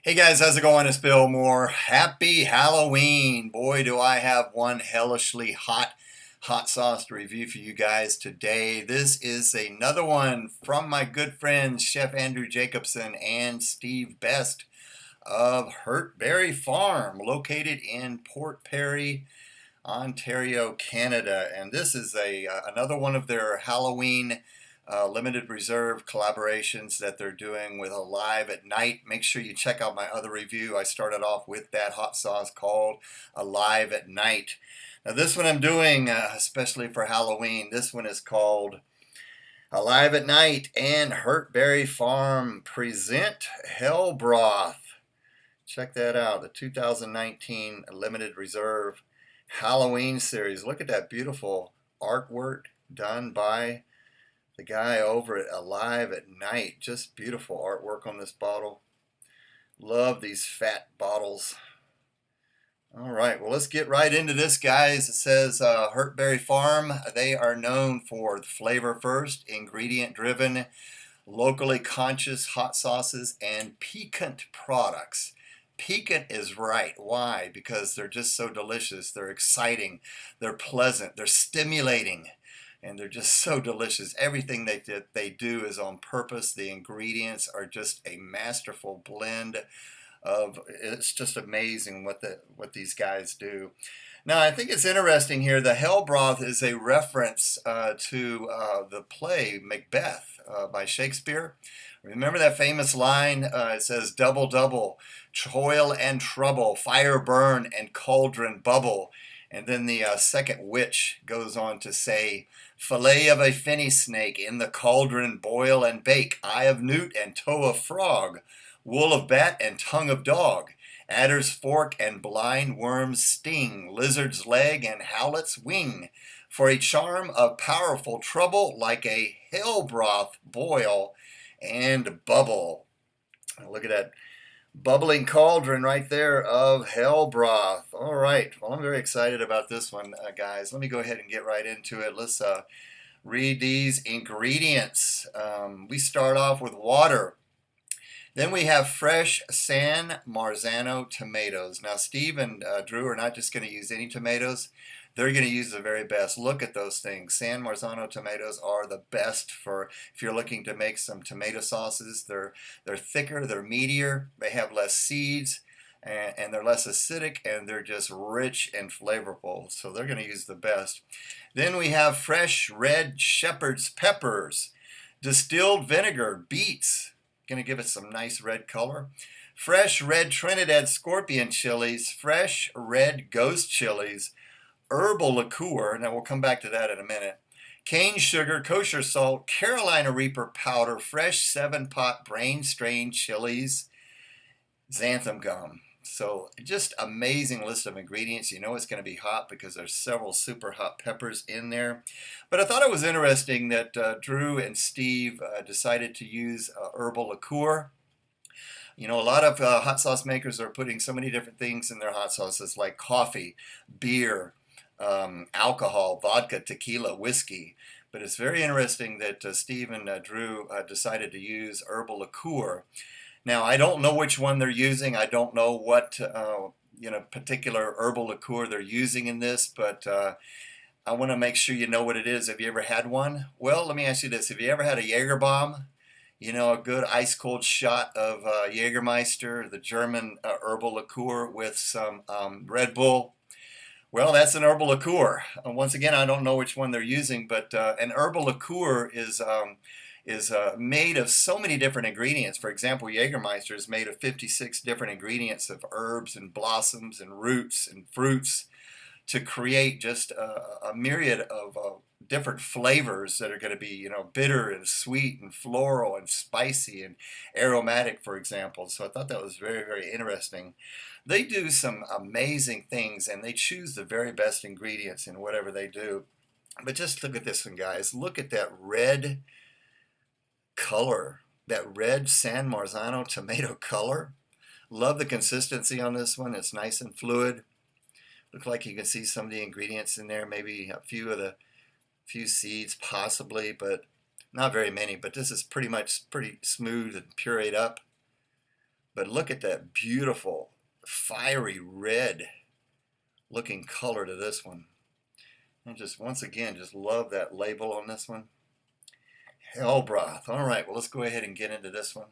Hey guys, how's it going? It's Bill Moore. Happy Halloween. Boy, do I have one hellishly hot sauce to review for you guys today. This is another one from my good friends Chef Andrew Jacobson and Steve Best of Hurtberry Farm, located in Port Perry, Ontario, Canada. And this is another one of their Halloween limited reserve collaborations that they're doing with Alive at Night. Make sure you check out my other review. I started off with that hot sauce called Alive at Night. Now this one I'm doing especially for Halloween. This one is called Alive at Night, and Hurtberry Farm present Hellbroth. Check that out, the 2019 limited reserve Halloween series. Look at that beautiful artwork done by the guy over at Alive at Night. Just beautiful artwork on this bottle. Love these fat bottles. All right, well, let's get right into this, guys. It says Hurtberry Farm. They are known for flavor first, ingredient driven, locally conscious hot sauces, and piquant products. Piquant is right. Why? Because they're just so delicious. They're exciting. They're pleasant. They're stimulating. And they're just so delicious. Everything they do is on purpose. The ingredients are just a masterful blend of, it's just amazing what these guys do. Now, I think it's interesting here. The Hellbroth is a reference to the play Macbeth by Shakespeare. Remember that famous line? It says, "Double, double, toil and trouble, fire burn and cauldron bubble." And then the second witch goes on to say, "Fillet of a finny snake in the cauldron boil and bake, eye of newt and toe of frog, wool of bat and tongue of dog, adder's fork and blind worm's sting, lizard's leg and howlet's wing, for a charm of powerful trouble, like a hell broth boil and bubble." Look at that bubbling cauldron right there of hell broth. All right, well, I'm very excited about this one, guys. Let me go ahead and get right into it. Let's read these ingredients. We start off with water. Then we have fresh San Marzano tomatoes. Now, Steve and Drew are not just going to use any tomatoes. They're going to use the very best. Look at those things. San Marzano tomatoes are the best for if you're looking to make some tomato sauces. They're thicker, they're meatier, they have less seeds, and they're less acidic, and they're just rich and flavorful. So they're going to use the best. Then we have fresh red shepherd's peppers, distilled vinegar, beets, going to give it some nice red color. Fresh red Trinidad scorpion chilies, fresh red ghost chilies, herbal liqueur, now we'll come back to that in a minute, cane sugar, kosher salt, Carolina Reaper powder, fresh 7-pot brain strain chilies, xanthan gum. So just amazing list of ingredients. You know it's going to be hot because there's several super hot peppers in there. But I thought it was interesting that Drew and Steve decided to use herbal liqueur. You know, a lot of hot sauce makers are putting so many different things in their hot sauces, like coffee, beer, alcohol, vodka, tequila, whiskey. But it's very interesting that Steve and Drew decided to use herbal liqueur. Now, I don't know which one they're using. I don't know what particular herbal liqueur they're using in this, but I want to make sure you know what it is. Have you ever had one? Well, let me ask you this. Have you ever had a Jaeger bomb? You know, a good ice cold shot of Jägermeister, the German herbal liqueur with some Red Bull. Well, that's an herbal liqueur. Once again, I don't know which one they're using, but an herbal liqueur is made of so many different ingredients. For example, Jägermeister is made of 56 different ingredients of herbs and blossoms and roots and fruits to create just a myriad of different flavors that are going to be, you know, bitter and sweet and floral and spicy and aromatic, for example. So I thought that was very, very interesting. They do some amazing things, and they choose the very best ingredients in whatever they do. But just look at this one, guys. Look at that red color, that red San Marzano tomato color. Love the consistency on this one. It's nice and fluid. Look like you can see some of the ingredients in there, maybe a few seeds possibly, but not very many. But this is pretty smooth and pureed up. But look at that beautiful, fiery red looking color to this one. And just once again, just love that label on this one. Hellbroth. All right, well, let's go ahead and get into this one.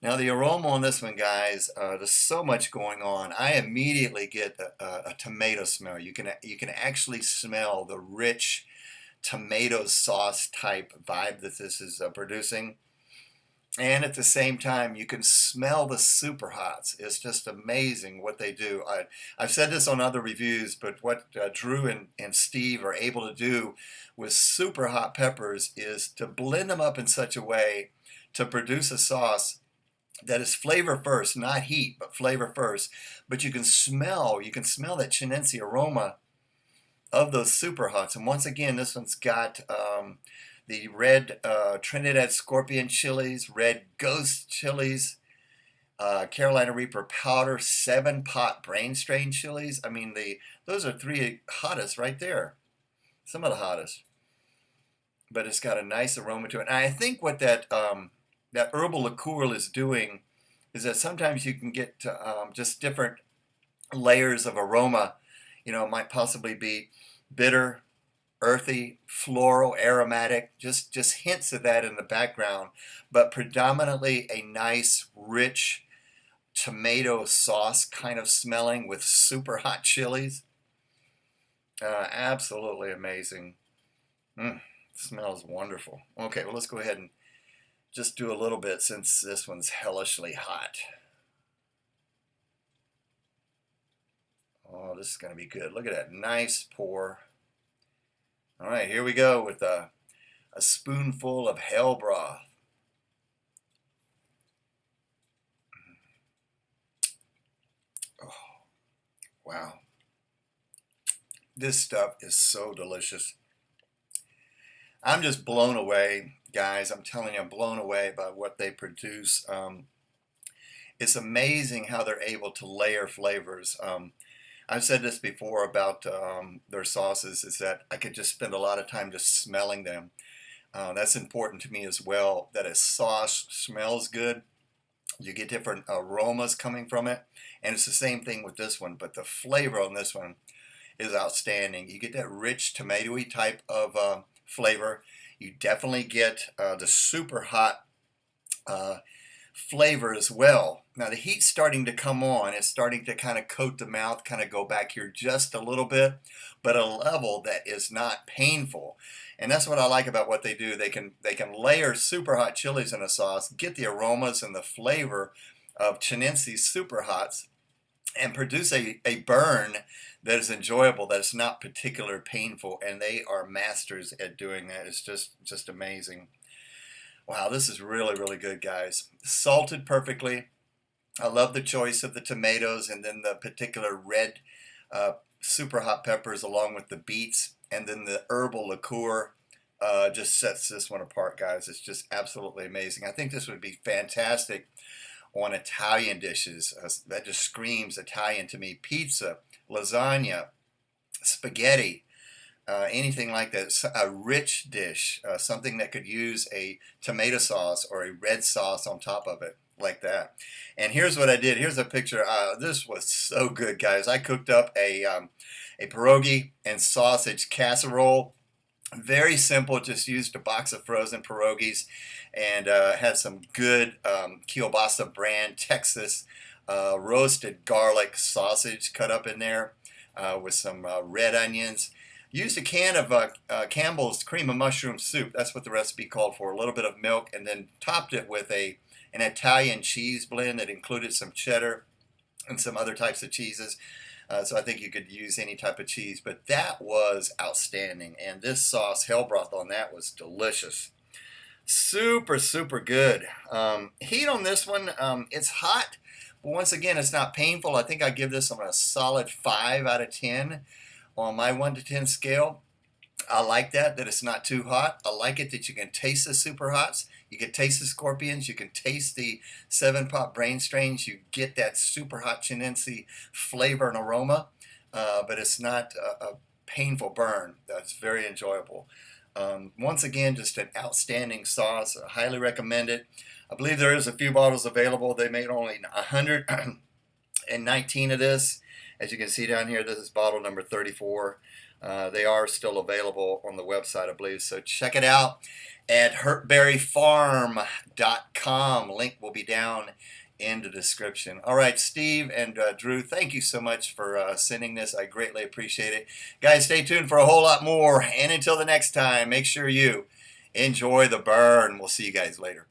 Now the aroma on this one, guys, there's so much going on. I immediately get a tomato smell. You can actually smell the rich tomato sauce type vibe that this is producing. And at the same time, you can smell the super hots. It's just amazing what they do. I've said this on other reviews, but what Drew and Steve are able to do with super hot peppers is to blend them up in such a way to produce a sauce that is flavor first, not heat, but flavor first. But you can smell that chinense aroma of those super hots. And once again, this one's got the red Trinidad Scorpion chilies, red Ghost chilies, Carolina Reaper powder, 7-pot brain strain chilies. I mean, those are 3 hottest right there. Some of the hottest. But it's got a nice aroma to it. And I think what that herbal liqueur is doing is that sometimes you can get just different layers of aroma. You know, it might possibly be bitter, earthy, floral, aromatic, just hints of that in the background, but predominantly a nice, rich tomato sauce kind of smelling with super hot chilies. Absolutely amazing. Smells wonderful. Okay, well, let's go ahead and just do a little bit since this one's hellishly hot. Oh, this is going to be good. Look at that nice pour. All right, here we go with a spoonful of Hellbroth. Oh, wow. This stuff is so delicious. I'm just blown away, guys. I'm telling you, I'm blown away by what they produce. It's amazing how they're able to layer flavors. I've said this before about their sauces, is that I could just spend a lot of time just smelling them. That's important to me as well, that a sauce smells good. You get different aromas coming from it. And it's the same thing with this one, but the flavor on this one is outstanding. You get that rich tomatoey type of flavor. You definitely get the super hot flavor as well. Now the heat's starting to come on. It's starting to kind of coat the mouth, kind of go back here just a little bit, but a level that is not painful. And that's what I like about what they do. They can layer super hot chilies in a sauce, get the aromas and the flavor of chinense super hots, and produce a burn that is enjoyable, that is not particularly painful. And they are masters at doing that. It's just amazing. Wow, this is really, really good, guys. Salted perfectly. I love the choice of the tomatoes and then the particular red super hot peppers along with the beets, and then the herbal liqueur just sets this one apart, guys. It's just absolutely amazing. I think this would be fantastic on Italian dishes. That just screams Italian to me. Pizza, lasagna, spaghetti, anything like that. A rich dish, something that could use a tomato sauce or a red sauce on top of it, like that. And here's what I did. Here's a picture. This was so good, guys. I cooked up a pierogi and sausage casserole. Very simple. Just used a box of frozen pierogies and had some good kielbasa brand Texas roasted garlic sausage cut up in there with some red onions. Used a can of Campbell's cream of mushroom soup. That's what the recipe called for. A little bit of milk, and then topped it with an Italian cheese blend that included some cheddar and some other types of cheeses. So I think you could use any type of cheese, but that was outstanding. And this sauce, Hellbroth, on that was delicious. Super, super good. Heat on this one, it's hot, but once again, it's not painful. I think I give this one a solid 5 out of 10 on my 1 to 10 scale. I like that it's not too hot. I like it that you can taste the super hots. You can taste the scorpions. You can taste the 7-pot brain strains. You get that super hot chinense flavor and aroma, but it's not a painful burn. That's very enjoyable. Once again, just an outstanding sauce. I highly recommend it. I believe there is a few bottles available. They made only 119 of this. As you can see down here, this is bottle number 34. They are still available on the website, I believe. So check it out at hurtberryfarm.com. Link will be down in the description. All right, Steve and Drew, thank you so much for sending this. I greatly appreciate it. Guys, stay tuned for a whole lot more. And until the next time, make sure you enjoy the burn. We'll see you guys later.